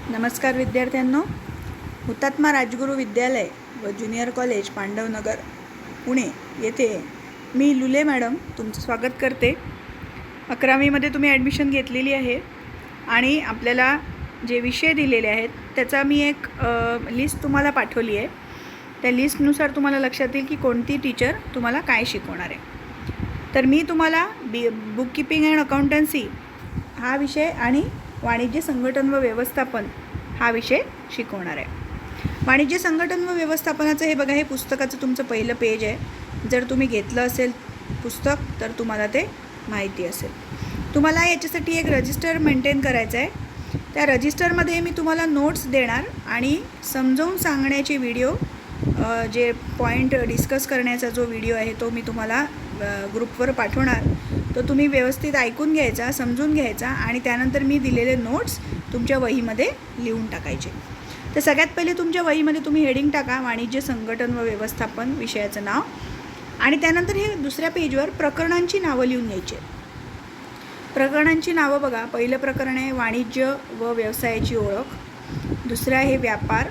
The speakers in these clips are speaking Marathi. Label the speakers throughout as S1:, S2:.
S1: नमस्कार विद्यार्थ्यांनो, हुतात्मा राजगुरू विद्यालय व ज्युनियर कॉलेज पांडवनगर पुणे येथे मी लुले मॅडम तुमचं स्वागत करते. 11वीमध्ये तुम्ही ॲडमिशन घेतलेली आहे आणि आपल्याला जे विषय दिलेले आहेत त्याचा मी एक लिस्ट तुम्हाला पाठवली आहे. त्या लिस्टनुसार तुम्हाला लक्षात येईल की कोणती टीचर तुम्हाला काय शिकवणार आहे. तर मी तुम्हाला बुक कीपिंग अँड अकाउंटन्सी हा विषय आणि वाणिज्य संघटन व व्यवस्थापन हा विषय शिकवणार आहे. वाणिज्य संघटन व व्यवस्थापनाचं हे बघा, हे पुस्तकाचं तुमचं पहिलं पेज आहे. जर तुम्ही घेतलं असेल पुस्तक तर तुम्हाला ते माहिती असेल. तुम्हाला याच्यासाठी एक रजिस्टर मेंटेन करायचं आहे. त्या रजिस्टरमध्ये मी तुम्हाला नोट्स देणार आणि समजावून सांगण्याचे व्हिडिओ, जे पॉईंट डिस्कस करण्याचा जो व्हिडिओ आहे तो मी तुम्हाला ग्रुपवर पाठवणार. तो तुम्ही व्यवस्थित ऐकून घ्यायचा, समजून घ्यायचा आणि त्यानंतर मी दिलेले नोट्स तुमच्या वहीमध्ये लिहून टाकायचे. तर सगळ्यात पहिले तुमच्या वहीमध्ये तुम्ही हेडिंग टाका, वाणिज्य संघटन व व्यवस्थापन विषयाचं नाव, आणि त्यानंतर हे दुसऱ्या पेजवर प्रकरणांची नावं लिहून घ्यायची. प्रकरणांची नावं बघा, पहिलं प्रकरण आहे वाणिज्य व व्यवसायाची ओळख, दुसरं आहे व्यापार,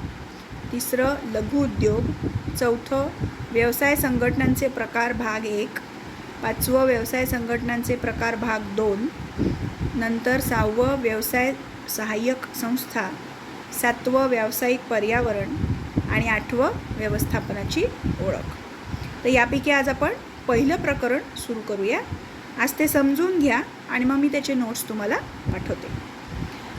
S1: तिसरं लघु उद्योग, चौथं व्यवसाय संघटनांचे प्रकार भाग 1, पाचवं व्यवसाय संघटनांचे प्रकार भाग 2, नंतर 6वं व्यवसाय सहाय्यक संस्था, 7वं व्यावसायिक पर्यावरण आणि 8वं व्यवस्थापनाची ओळख. तर यापैकी आज आपण पहिलं प्रकरण सुरू करूया. आज ते समजून घ्या आणि मग मी त्याचे नोट्स तुम्हाला पाठवते.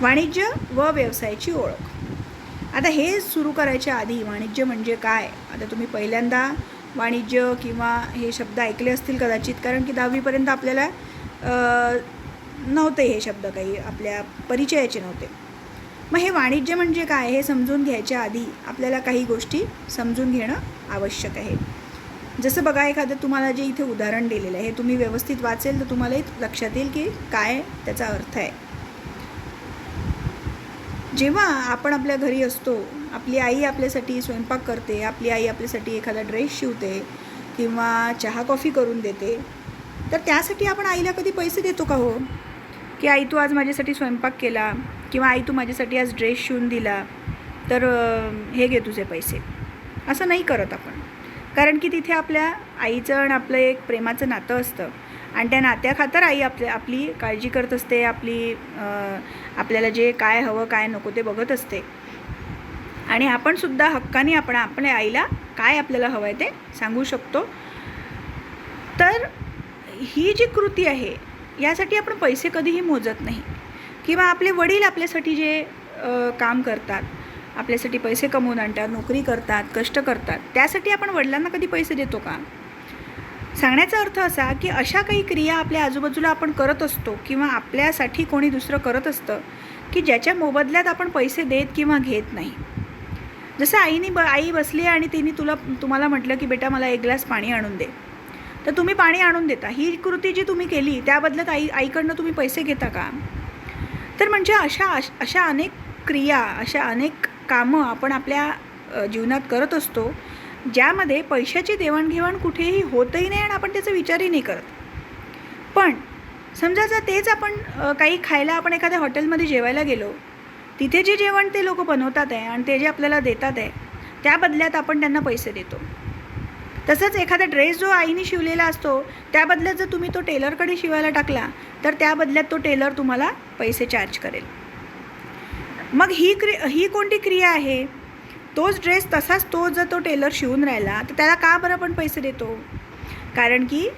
S1: वाणिज्य व व्यवसायाची ओळख. आता हे सुरू करायच्या आधी वाणिज्य म्हणजे काय, आता तुम्ही पहिल्यांदा वाणिज्य किंवा हे शब्द ऐकले असतील कदाचित, कारण की 10वीपर्यंत आपल्याला नव्हते हे शब्द, काही आपल्या परिचयाचे नव्हते. मग हे वाणिज्य म्हणजे काय हे समजून घ्यायच्या आधी आपल्याला काही गोष्टी समजून घेणं आवश्यक आहे. जसं बघा, एखादं तुम्हाला जे इथे उदाहरण दिलेलं आहे हे तुम्ही व्यवस्थित वाचेल तर तुम्हाला लक्षात येईल की काय त्याचा अर्थ आहे. जेव्हा आपण आपल्या घरी असतो, आपली आई आपल्यासाठी स्वयंपाक करते, आपली आई आपल्यासाठी एखादा ड्रेस शिवते किंवा चहा कॉफी करून देते, तर त्यासाठी आपण आईला कधी पैसे देतो का हो? की आई तू आज माझ्यासाठी स्वयंपाक केला, किंवा आई तू माझ्यासाठी आज ड्रेस शिवून दिला तर हे घे तुझे पैसे, असं नाही करत आपण. कारण की तिथे आपल्या आईचं आणि आपलं एक प्रेमाचं नातं असतं आणि त्या नात्याखातर आई आपली काळजी करत असते, आपल्याला जे काय हवं काय नको ते बघत असते. आणि आपणसुद्धा हक्काने आपण आपल्या आईला काय आपल्याला हवं आहे ते सांगू शकतो. तर ही जी कृती आहे यासाठी आपण पैसे कधीही मोजत नाही. किंवा आपले वडील आपल्यासाठी जे काम करतात, आपल्यासाठी पैसे कमवून आणतात, नोकरी करतात, कष्ट करतात, त्यासाठी आपण वडिलांना कधी पैसे देतो का? सांगण्याचा अर्थ असा की अशा काही क्रिया आपल्या आजूबाजूला आपण करत असतो किंवा आपल्यासाठी कोणी दुसरं करत असतं की ज्याच्या मोबदल्यात आपण पैसे देत किंवा घेत नाही. जसं आई बसली आणि तिने तुम्हाला म्हटलं की बेटा मला 1 ग्लास पाणी आणून दे, तर तुम्ही पाणी आणून देता. ही कृती जी तुम्ही केली त्या बदल्यात आईकडनं तुम्ही पैसे घेता का? तर म्हणजे अशा अनेक क्रिया, अशा अनेक कामं आपण आपल्या जीवनात करत असतो ज्यामध्ये पैशाची देवाणघेवाण कुठेही होतही नाही आणि आपण त्याचा विचारही नाही करत. पण समजा जर तेच आपण काही खायला आपण एखाद्या हॉटेलमध्ये जेवायला गेलो, तिथे जे जेवण ते लोक बनवतात आहे आणि ते जे आपल्याला देतात आहे त्या बदल्यात आपण त्यांना पैसे देतो. तसंच एखादा ड्रेस जो आईने शिवलेला असतो त्या बदल्यात जर तुम्ही तो टेलरकडे शिवायला टाकला तर त्या बदल्यात तो टेलर तुम्हाला पैसे चार्ज करेल. मग ही कोणती क्रिया आहे? तोच ड्रेस तसाच जर तो टेलर शिवून राहिला तर त्याला का बरं आपण पैसे देतो? कारण की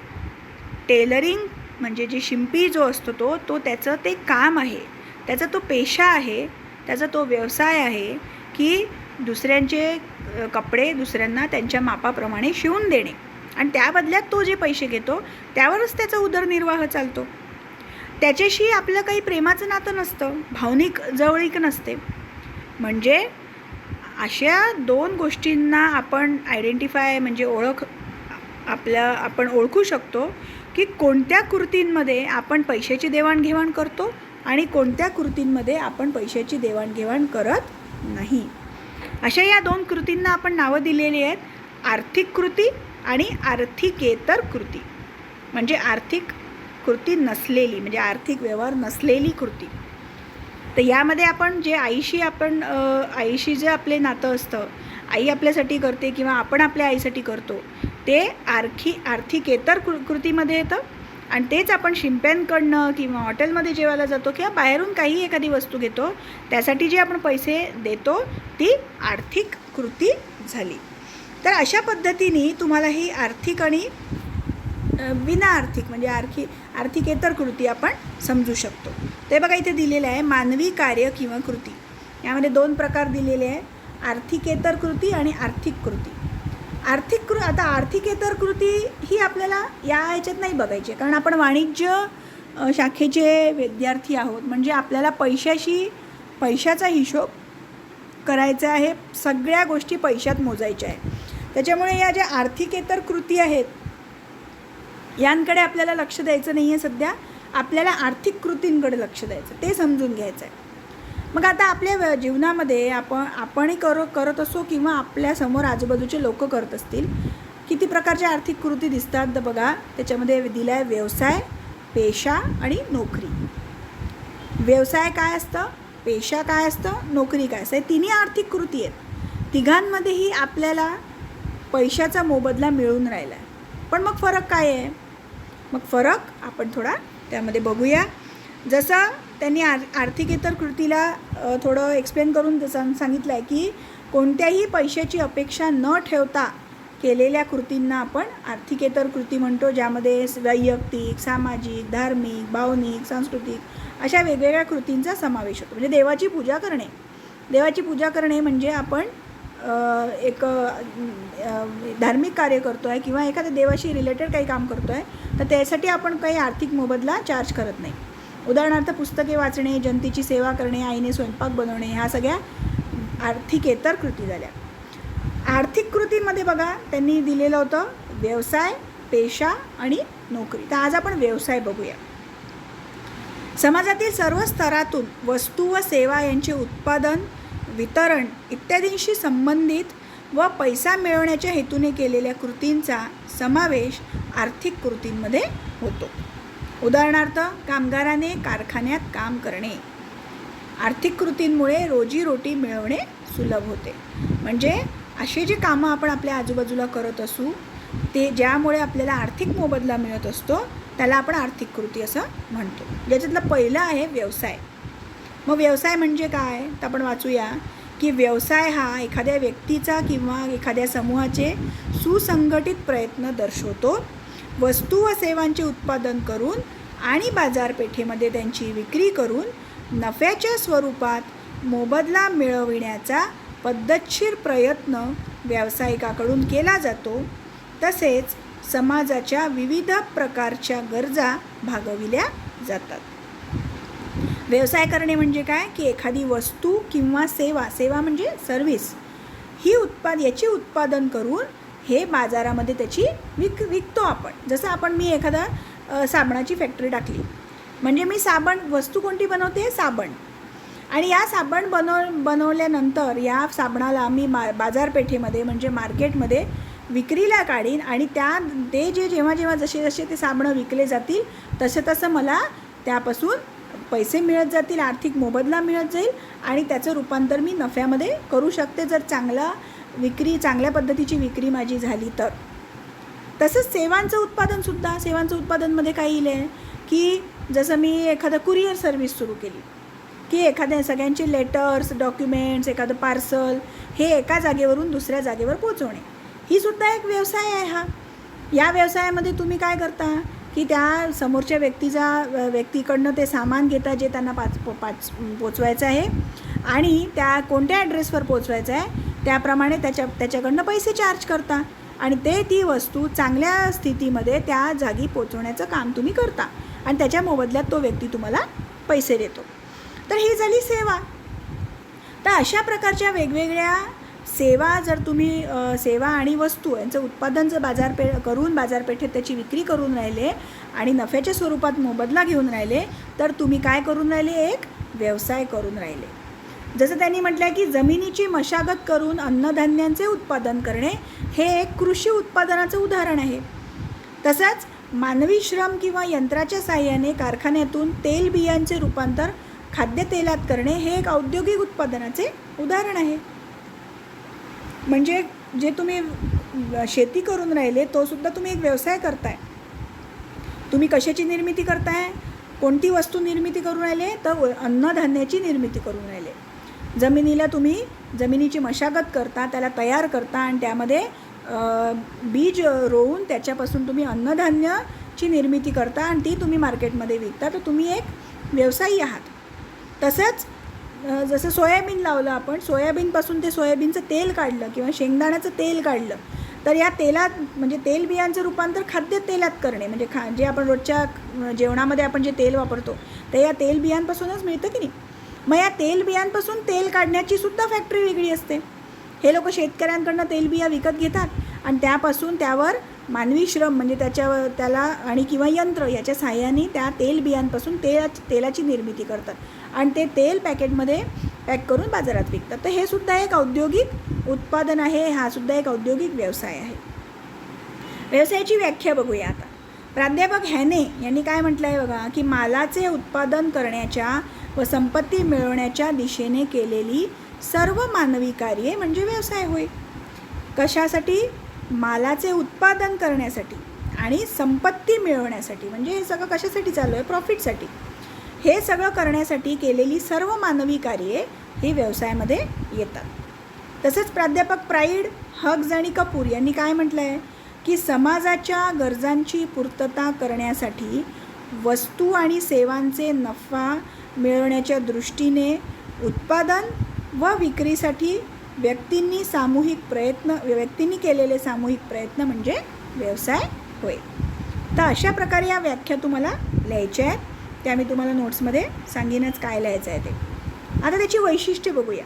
S1: टेलरिंग म्हणजे जे शिंपी जो असतो तो त्याचं ते काम आहे, त्याचा तो पेशा आहे, त्याचा तो व्यवसाय आहे की दुसऱ्यांचे कपडे दुसऱ्यांना त्यांच्या मापाप्रमाणे शिवून देणे, आणि त्या बदल्यात तो जे पैसे घेतो त्यावरच त्याचा उदरनिर्वाह चालतो. त्याच्याशी आपलं काही प्रेमाचं नातं नसतं, भावनिक जवळीक नसते. म्हणजे अशा 2 गोष्टींना आपण आयडेंटिफाय म्हणजे आपण ओळखू शकतो की कोणत्या कृतींमध्ये आपण पैशाची देवाणघेवाण करतो आणि कोणत्या कृतींमध्ये आपण पैशाची देवाणघेवाण करत नाही. अशा या 2 कृतींना आपण नावं दिलेली आहेत, आर्थिक कृती आणि आर्थिकेतर कृती. म्हणजे आर्थिक कृती नसलेली, म्हणजे आर्थिक व्यवहार नसलेली कृती. तर यामध्ये आपण जे आईशी जे आपले नातं असतं, आई आपल्यासाठी करते किंवा आपण आपल्या आईसाठी करतो, ते आर्थिकेतर कृतीमध्ये येतं. आणि तेच आपण शिंप्यांकडनं किंवा हॉटेलमध्ये जेवायला जातो किंवा बाहेरून काही एखादी वस्तू घेतो, त्यासाठी जे आपण पैसे देतो ती आर्थिक कृती झाली. तर अशा पद्धतीने तुम्हाला ही आर्थिक आणि विना आर्थिक म्हणजे आर्थिकेतर कृती आपण समजू शकतो. ते बघा इथे दिलेलं आहे मानवी कार्य किंवा कृती. यामध्ये 2 प्रकार दिलेले आहे, आर्थिकेतर कृती आणि आर्थिक कृती. आता आर्थिकेतर कृती ही आपल्याला या ह्याच्यात नाही बघायची, कारण आपण वाणिज्य शाखेचे विद्यार्थी आहोत. म्हणजे आपल्याला पैशाचा हिशोब करायचा आहे, सगळ्या गोष्टी पैशात मोजायच्या आहे. त्याच्यामुळे या ज्या आर्थिकेतर कृती आहेत यांकडे आपल्याला लक्ष द्यायचं नाही आहे. सध्या आपल्याला आर्थिक कृतींकडे लक्ष द्यायचं, ते समजून घ्यायचं आहे. मग आता आपल्या जीवनामध्ये आपणही करत असो किंवा आपल्या समोर आजूबाजूचे लोक करत असतील, किती प्रकारच्या आर्थिक कृती दिसतात. तर बघा त्याच्यामध्ये दिला आहे व्यवसाय, पेशा आणि नोकरी. व्यवसाय काय असतं, पेशा काय असतं, नोकरी काय असतं, हे तिन्ही आर्थिक कृती आहेत. तिघांमध्येही आपल्याला पैशाचा मोबदला मिळून राहिला आहे. पण मग फरक काय आहे, मग फरक आपण थोडा त्यामध्ये बघूया. जसं त्यांनी आर्थिकेतर कृतीला थोडं एक्सप्लेन करून सांगितलं आहे की कोणत्याही पैशाची अपेक्षा न ठेवता केलेल्या कृतींना आपण आर्थिकेतर कृती म्हणतो, ज्यामध्ये वैयक्तिक, सामाजिक, धार्मिक, भावनिक, सांस्कृतिक अशा वेगवेगळ्या कृतींचा समावेश होतो. म्हणजे देवाची पूजा करणे म्हणजे आपण एक धार्मिक कार्य करतो आहे किंवा एखाद्या देवाशी रिलेटेड काही काम करतो आहे, तर त्यासाठी आपण काही आर्थिक मोबदला चार्ज करत नाही. उदाहरणार्थ पुस्तके वाचणे, जनतेची सेवा करणे, आईने स्वयंपाक बनवणे, ह्या सगळ्या आर्थिकेतर कृती झाल्या. आर्थिक कृतीमध्ये बघा त्यांनी दिलेलं होतं व्यवसाय, पेशा आणि नोकरी. तर आज आपण व्यवसाय बघूया. समाजातील सर्व स्तरातून वस्तू व सेवा यांचे उत्पादन, वितरण इत्यादींशी संबंधित व पैसा मिळवण्याच्या हेतूने केलेल्या कृतींचा समावेश आर्थिक कृतींमध्ये होतो. उदाहरणार्थ कामगाराने कारखान्यात काम करणे. आर्थिक कृतींमुळे रोजीरोटी मिळवणे सुलभ होते. म्हणजे असे जे कामं आपण आपल्या आजूबाजूला करत असू, ते ज्यामुळे आपल्याला आर्थिक मोबदला मिळत असतो, त्याला आपण आर्थिक कृती असं म्हणतो. ज्याच्यातलं पहिलं आहे व्यवसाय. मग व्यवसाय म्हणजे काय, तर आपण वाचूया की व्यवसाय हा एखाद्या व्यक्तीचा किंवा एखाद्या समूहाचे सुसंघटित प्रयत्न दर्शवतो. वस्तू व सेवांचे उत्पादन करून आणि बाजारपेठेमध्ये त्यांची विक्री करून नफ्याच्या स्वरूपात मोबदला मिळविण्याचा पद्धतशीर प्रयत्न व्यावसायिकाकडून केला जातो. तसेच समाजाच्या विविध प्रकारच्या गरजा भागविल्या जातात. व्यवसाय करणे म्हणजे काय की एखादी वस्तू किंवा सेवा म्हणजे सर्व्हिस याची उत्पादन करून हे बाजारामध्ये त्याची विकतो आपण. जसं मी एखादा साबणाची फॅक्टरी टाकली, म्हणजे मी वस्तू कोणती बनवते, साबण. आणि या साबण बनवल्यानंतर या साबणाला मी बाजारपेठेमध्ये म्हणजे मार्केटमध्ये विक्रीला काढीन आणि जेव्हा जसे ते साबणं विकले जातील तसं मला त्यापासून पैसे मिळत जातील, आर्थिक मोबदला मिळत जाईल आणि त्याचं रूपांतर मी नफ्यामध्ये करू शकते जर चांगल्या पद्धतीची विक्री माझी झाली तर. तसंच सेवांचं उत्पादनमध्ये काय येईल आहे की जसं मी एखादं कुरिअर सर्व्हिस सुरू केली की एखाद्या सगळ्यांचे लेटर्स, डॉक्युमेंट्स, एखादं पार्सल हे एका जागेवरून दुसऱ्या जागेवर पोचवणे, ही सुद्धा एक व्यवसाय आहे हा. या व्यवसायामध्ये तुम्ही काय करता की त्या समोरच्या व्यक्तीकडनं ते सामान घेता जे त्यांना पोचवायचं आहे आणि त्या कोणत्या ॲड्रेसवर पोचवायचं आहे त्याप्रमाणे त्याच्याकडनं पैसे चार्ज करता आणि ती वस्तू चांगल्या स्थितीमध्ये त्या जागी पोचवण्याचं काम तुम्ही करता आणि त्याच्या मोबदल्यात तो व्यक्ती तुम्हाला पैसे देतो. तर ही झाली सेवा. तर अशा प्रकारच्या वेगवेगळ्या सेवा जर तुम्ही सेवा आणि वस्तू यांचं उत्पादन जर बाजारपेठेत त्याची विक्री करून राहिले आणि नफ्याच्या स्वरूपात मोबदला घेऊन राहिले तर तुम्ही काय करून राहिले, एक व्यवसाय करून राहिले. जसं त्यांनी म्हटलं आहे की जमिनीची मशागत करून अन्नधान्यांचे उत्पादन करणे हे एक कृषी उत्पादनाचं उदाहरण आहे. तसंच मानवी श्रम किंवा यंत्राच्या साहाय्याने कारखान्यातून तेलबियांचे रूपांतर खाद्यतेलात करणे हे एक औद्योगिक उत्पादनाचे उदाहरण आहे. म्हणजे जे तुम्ही शेती करून राहिले तो सुद्धा तुम्ही एक व्यवसाय करताय. तुम्ही कशाची निर्मिती करताय, कोणती वस्तू निर्मिती करून राहिले, तर अन्नधान्याची निर्मिती करून राहिले. जमिनीला तुम्ही जमिनीची मशागत करता, त्याला तयार करता आणि त्यामध्ये बीज रोवून त्याच्यापासून तुम्ही अन्नधान्याची निर्मिती करता आणि ती तुम्ही मार्केटमध्ये विकता. तर तुम्ही एक व्यवसायी आहात. तसंच जसं सोयाबीन लावलं आपण, सोयाबीनपासून ते सोयाबीनचं तेल काढलं किंवा शेंगदाण्याचं तेल काढलं, तर या तेलात म्हणजे तेलबियांचं रूपांतर खाद्यतेलात करणे म्हणजे जे आपण रोजच्या जेवणामध्ये आपण जे तेल वापरतो ते या तेलबियांपासूनच मिळतं की नाही. मग या तेलबियांपासून तेल काढण्याची सुद्धा फॅक्टरी वेगळी असते. हे लोक शेतकऱ्यांकडनं तेलबिया विकत घेतात आणि त्यापासून त्यावर मानवी श्रम म्हणजे त्याला आणि किंवा यंत्र याच्या सहाय्याने त्या तेलबियांपासून तेलाची निर्मिती करतात आणि ते तेल पॅकेटमध्ये पॅक करून बाजारात विकतात. तर हे सुद्धा एक औद्योगिक उत्पादन आहे. हा सुद्धा एक औद्योगिक व्यवसाय आहे. व्यवसायाची व्याख्या बघूया आता. प्राध्यापक हॅने यांनी काय म्हटलं आहे बघा, की मालाचे उत्पादन करण्याच्या व संपत्ती मिळवण्याच्या दिशेने केलेली सर्व मानवी कार्ये म्हणजे व्यवसाय होय. कशासाठी? मालाचे उत्पादन करण्यासाठी आणि संपत्ती मिळवण्यासाठी. म्हणजे हे सगळं कशासाठी चालू आहे? प्रॉफिटसाठी. हे सगळं करण्यासाठी केलेली सर्व मानवी कार्ये ही व्यवसायामध्ये येतात. तसंच प्राध्यापक प्राईड, हग्स आणि कपूर यांनी काय म्हटलं आहे, की समाजाच्या गरजांची पूर्तता करण्यासाठी वस्तू आणि सेवांचे नफा मिळवण्याच्या दृष्टीने उत्पादन व विक्रीसाठी व्यक्तींनी केलेले सामूहिक प्रयत्न म्हणजे व्यवसाय होय. तर अशा प्रकारे या व्याख्या तुम्हाला लिहायच्या आहेत. त्या मी तुम्हाला नोट्समध्ये सांगेनच काय लिहायचं आहे ते. आता त्याची वैशिष्ट्ये बघूया,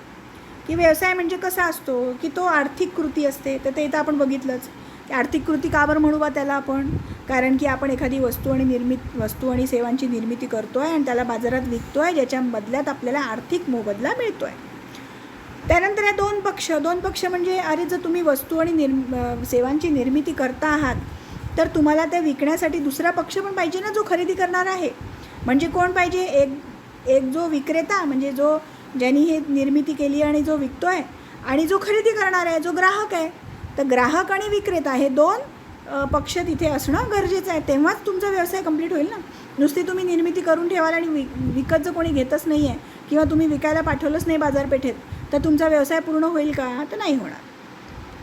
S1: की व्यवसाय म्हणजे कसा असतो, की तो आर्थिक कृती असते. तर ते इथं आपण बघितलंच की आर्थिक कृती का बरं म्हणू बा त्याला आपण, कारण की आपण एखादी वस्तू आणि सेवांची निर्मिती करतो आहे आणि त्याला बाजारात विकतो आहे, ज्याच्या बदल्यात आपल्याला आर्थिक मोबदला मिळतो आहे. त्यानंतर या दोन पक्ष म्हणजे अरे जर तुम्ही वस्तू आणि सेवांची निर्मिती करता आहात तर तुम्हाला त्या विकण्यासाठी दुसरा पक्ष पण पाहिजे ना, जो खरेदी करणार आहे. म्हणजे कोण पाहिजे? एक जो विक्रेता म्हणजे ज्यांनी हे निर्मिती केली आणि जो विकतो आहे, आणि जो खरेदी करणार आहे जो ग्राहक आहे. तर ग्राहक आणि विक्रेता हे दोन पक्ष तिथे असणं गरजेचं आहे. तेव्हाच तुमचा व्यवसाय कंप्लीट होईल ना. नुसती तुम्ही निर्मिती करून ठेवाल आणि विकत जर कोणी घेतच नाही आहे किंवा तुम्ही विकायला पाठवलंच नाही बाजारपेठेत, तर तुमचा व्यवसाय पूर्ण होईल का? तर नाही होणार.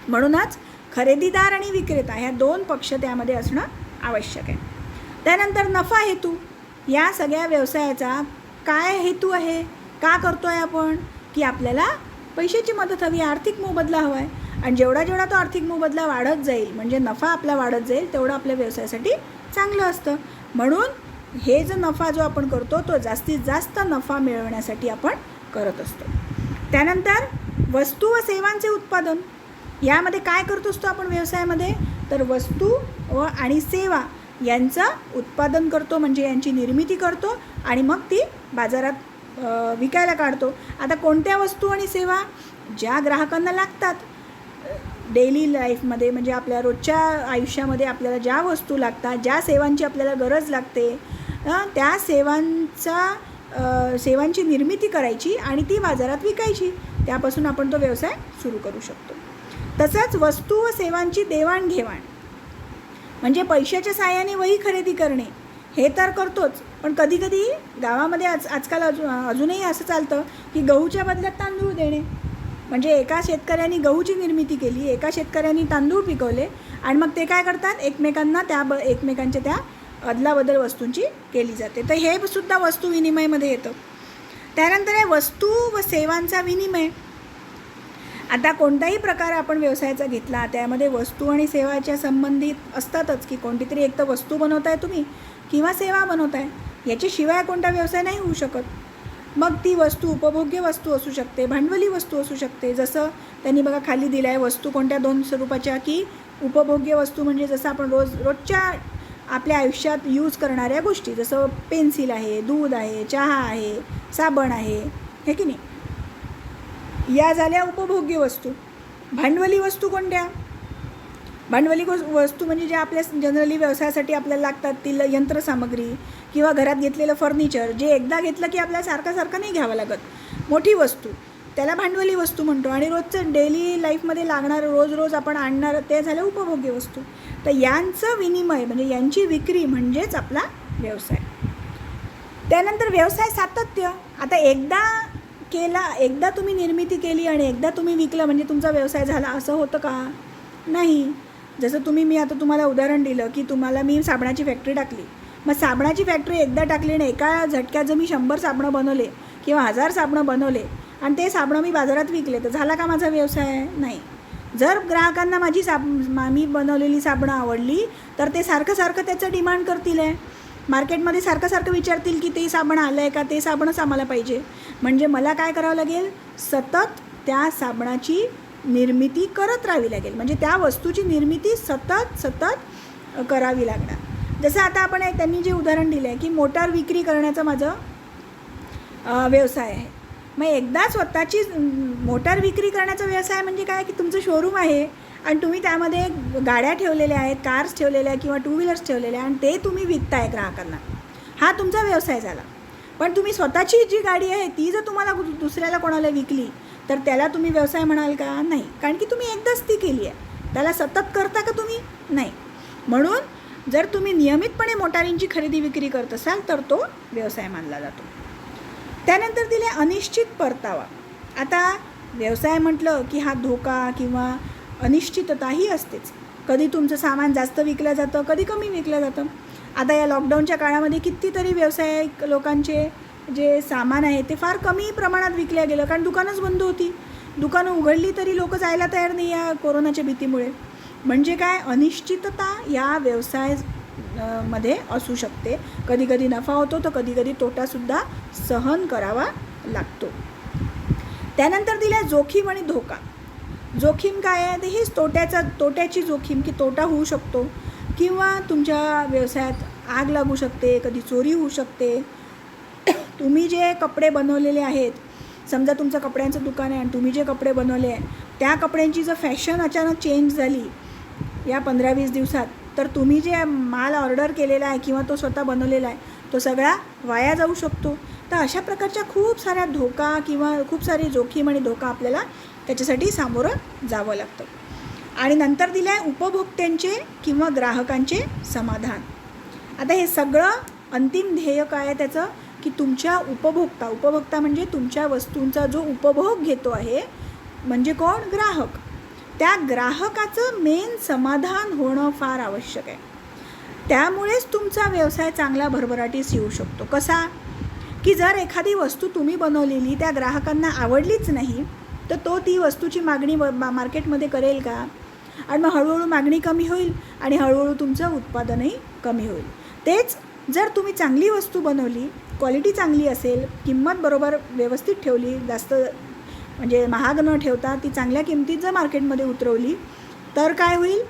S1: म्हणूनच खरेदीदार आणि विक्रेता ह्या दोन पक्ष त्यामध्ये असणं आवश्यक आहे. त्यानंतर नफा हेतू. या सगळ्या व्यवसायाचा काय हेतू आहे? का करतो आहे आपण? की आपल्याला पैशाची मदत हवी, आर्थिक मोबदला हवा आहे. आणि जेवढा तो आर्थिक मोबदला वाढत जाईल म्हणजे नफा आपला वाढत जाईल तेवढं आपल्या व्यवसायासाठी चांगलं असतं. म्हणून हे जो नफा जो आपण करतो तो जास्तीत जास्त नफा मिळवण्यासाठी आपण करत असतो. त्यानंतर वस्तू व सेवांचे उत्पादन. यामध्ये काय करतो असतो आपण व्यवसायामध्ये? तर वस्तू आणि सेवा यांचं उत्पादन करतो म्हणजे यांची निर्मिती करतो आणि मग ती बाजारात विकायला काढतो. आता कोणत्या वस्तू आणि सेवा? ज्या ग्राहकांना लागतात डेली लाईफमध्ये, म्हणजे आपल्या रोजच्या आयुष्यामध्ये आपल्याला ज्या वस्तू लागतात, ज्या सेवांची आपल्याला गरज लागते, त्या सेवांची निर्मिती करायची आणि ती बाजारात विकायची. त्यापासून आपण तो व्यवसाय सुरू करू शकतो. तसंच वस्तू व सेवांची देवाणघेवाण म्हणजे पैशाच्या साहाय्याने वही खरेदी करणे हे तर करतोच, पण कधीकधी गावामध्ये आजकाल अजूनही असं चालतं की गहूच्या बदल्यात तांदूळ देणे. म्हणजे एका शेतकऱ्यांनी गहूची निर्मिती केली, एका शेतकऱ्यांनी तांदूळ पिकवले आणि मग ते काय करतात, एकमेकांच्या त्या अदलाबदल वस्तूंची केली जाते. तर हे सुद्धा वस्तू विनिमयमध्ये येतं. त्यानंतर आहे वस्तू व सेवांचा विनिमय. आता कोणताही प्रकार आपण व्यवसायाचा घेतला त्यामध्ये वस्तू आणि सेवाच्या संबंधित असतातच, की कोणती तरी एक तर वस्तू बनवताय तुम्ही किंवा सेवा बनवताय, याच्याशिवाय कोणता व्यवसाय नाही होऊ शकत. मग ती वस्तू उपभोग्य वस्तू असू शकते, भांडवली वस्तू असू शकते. जसं त्यांनी बघा खाली दिलं आहे वस्तू कोणत्या दोन स्वरूपाच्या, की उपभोग्य वस्तू म्हणजे जसं आपण रोजच्या आपल्या आयुष्यात यूज करणाऱ्या गोष्टी, जसं पेन्सिल आहे, दूध आहे, चहा आहे, साबण आहे, हे की नाही, या झाल्या उपभोग्य वस्तू. भांडवली वस्तू कोणत्या? भांडवली वस्तू म्हणजे ज्या आपल्या जनरली व्यवसायासाठी आपल्याला लागतात ती यंत्रसामग्री किंवा घरात घेतलेलं फर्निचर, जे एकदा घेतलं की आपल्याला सारखं नाही घ्यावं लागत, मोठी वस्तू, त्याला भांडवली वस्तू म्हणतो. आणि रोजचं डेली लाईफमध्ये लागणारं रोज आपण आणणारं ते झालं उपभोग्य वस्तू. तर यांचं विनिमय म्हणजे यांची विक्री म्हणजेच आपला व्यवसाय. त्यानंतर व्यवसाय सातत्य. आता एकदा तुम्ही निर्मिती केली आणि एकदा तुम्ही विकलं म्हणजे तुमचा व्यवसाय झाला असं होतं का? नाही. जसं मी आता तुम्हाला उदाहरण दिलं की तुम्हाला मी साबणाची फॅक्टरी टाकली, मग साबणाची फॅक्टरी एकदा टाकली आणि एका झटक्यात जर मी 100 साबणं बनवले किंवा 1000 साबणं बनवले आणि ते साबणं मी बाजारात विकले तर झाला का माझा व्यवसाय? नाही. जर ग्राहकांना मी बनवलेली साबणं आवडली तर ते सारखं त्याचं डिमांड करतील आहे, मार्केटमध्ये सारखं विचारतील की ते साबण आलं आहे का, ते साबणच आम्हाला पाहिजे. म्हणजे मला काय करावं लागेल? सतत त्या साबणाची निर्मिती करत राहावी लागेल, म्हणजे त्या वस्तूची निर्मिती सतत करावी लागणार. जसं आता आपण त्यांनी जे उदाहरण दिलं आहे की मोटार विक्री करण्याचा माझं व्यवसाय आहे. मग एकदा स्वतःची मोटार विक्री करण्याचा व्यवसाय म्हणजे काय की तुमचं शोरूम आहे आणि तुम्ही त्यामध्ये गाड्या ठेवलेल्या आहेत, कार्स ठेवलेल्या आहेत किंवा 2 व्हीलर्स ठेवलेल्या आणि ते तुम्ही विकताय ग्राहकांना, हा तुमचा व्यवसाय झाला. पण तुम्ही स्वतःची जी गाडी आहे ती जर तुम्हाला दुसऱ्याला कोणाला विकली तर त्याला तुम्ही व्यवसाय म्हणाल का? नाही, कारण की तुम्ही एकदाच ती केली आहे. त्याला सतत करता का तुम्ही? नाही. म्हणून जर तुम्ही नियमितपणे मोटारींची खरेदी विक्री करत असाल तर तो व्यवसाय मानला जातो. त्यानंतर दिले अनिश्चित परतावा. आता व्यवसाय म्हटलं की हा धोका किंवा अनिश्चितताही असतेच. कधी तुमचं सामान जास्त विकलं जातं, कधी कमी विकलं जातं. आता या लॉकडाऊनच्या काळामध्ये कितीतरी व्यावसायिक लोकांचे जे सामान आहे ते फार कमी प्रमाणात विकल्या गेलं, कारण दुकानच बंद होती. दुकानं उघडली तरी लोक जायला तयार नाही या कोरोनाच्या भीतीमुळे. म्हणजे काय? अनिश्चितता या व्यवसाय मध्ये असू शकते. कधी नफा होतो तर कधी तोटासुद्धा सहन करावा लागतो. त्यानंतर दिल्या जोखीम आणि धोका. जोखीम काय आहे? तर हीच तोट्याची जोखीम की तोटा होऊ शकतो किंवा तुमच्या व्यवसायात आग लागू शकते, कधी चोरी होऊ शकते. तुम्ही जे कपडे बनवलेले आहेत, समजा तुमचं कपड्यांचं दुकान आहे आणि तुम्ही जे कपडे बनवले आहे त्या कपड्यांची जर फॅशन अचानक चेंज झाली या 15-20 दिवसात तर तुम्ही जे माल ऑर्डर केलेला आहे किंवा तो स्वतः बनवलेला आहे तो सगळा वाया जाऊ शकतो. तर अशा प्रकारच्या खूप साऱ्या धोका किंवा खूप सारी जोखीम आणि धोका आपल्याला त्याच्यासाठी सामोरं जावं लागतं. आणि नंतर दिलं आहे उपभोक्त्यांचे किंवा ग्राहकांचे समाधान. आता हे सगळं अंतिम ध्येय काय आहे त्याचं? की तुमच्या उपभोक्ता म्हणजे तुमच्या वस्तूंचा जो उपभोग घेतो आहे म्हणजे कोण? ग्राहक. त्या ग्राहकाचं मेन समाधान होणं फार आवश्यक आहे. त्यामुळेच तुमचा व्यवसाय चांगला भरभराटीस येऊ शकतो. कसा? की जर एखादी वस्तू तुम्ही बनवलेली त्या ग्राहकांना आवडलीच नाही तर तो ती वस्तूची मागणी मार्केटमध्ये करेल का? आणि मग हळूहळू मागणी कमी होईल आणि हळूहळू तुमचं उत्पादनही कमी होईल. तेच जर तुम्ही चांगली वस्तू बनवली, क्वालिटी चांगली असेल, किंमत बरोबर व्यवस्थित ठेवली, जास्त म्हणजे महाग न ठेवता ती चांगल्या किमतीत जर मार्केटमध्ये उतरवली तर काय होईल?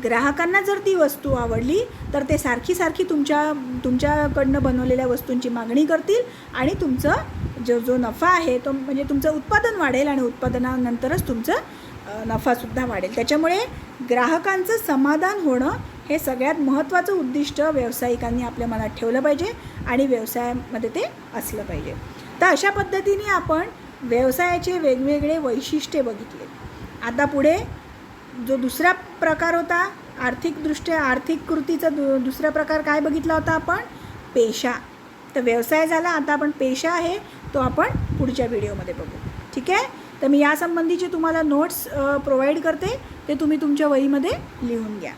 S1: ग्राहकांना जर ती वस्तू आवडली तर ते सारखी तुमच्याकडनं बनवलेल्या वस्तूंची मागणी करतील आणि तुमचं जो नफा आहे तो म्हणजे तुमचं उत्पादन वाढेल आणि उत्पादनानंतरच तुमचं नफासुद्धा वाढेल. त्याच्यामुळे ग्राहकांचं समाधान होणं हे सगळ्यात महत्त्वाचं उद्दिष्ट व्यावसायिकांनी आपल्या मनात ठेवलं पाहिजे आणि व्यवसायामध्ये ते असलं पाहिजे. तर अशा पद्धतीने आपण व्यवसायाचे वेगवेगळे वैशिष्ट्ये बघितले. आता पुढे जो दुसरा प्रकार होता आर्थिक कृतीचा दुसरा प्रकार काय बघितला होता आपण? पेशा. तर व्यवसाय झाला, आता आपण पेशा आहे तो आपण पुढच्या व्हिडिओमध्ये बघू. ठीक आहे. तर मी यासंबंधीचे तुम्हाला नोट्स प्रोव्हाइड करते, ते तुम्ही तुमच्या वहीमध्ये लिहून घ्या.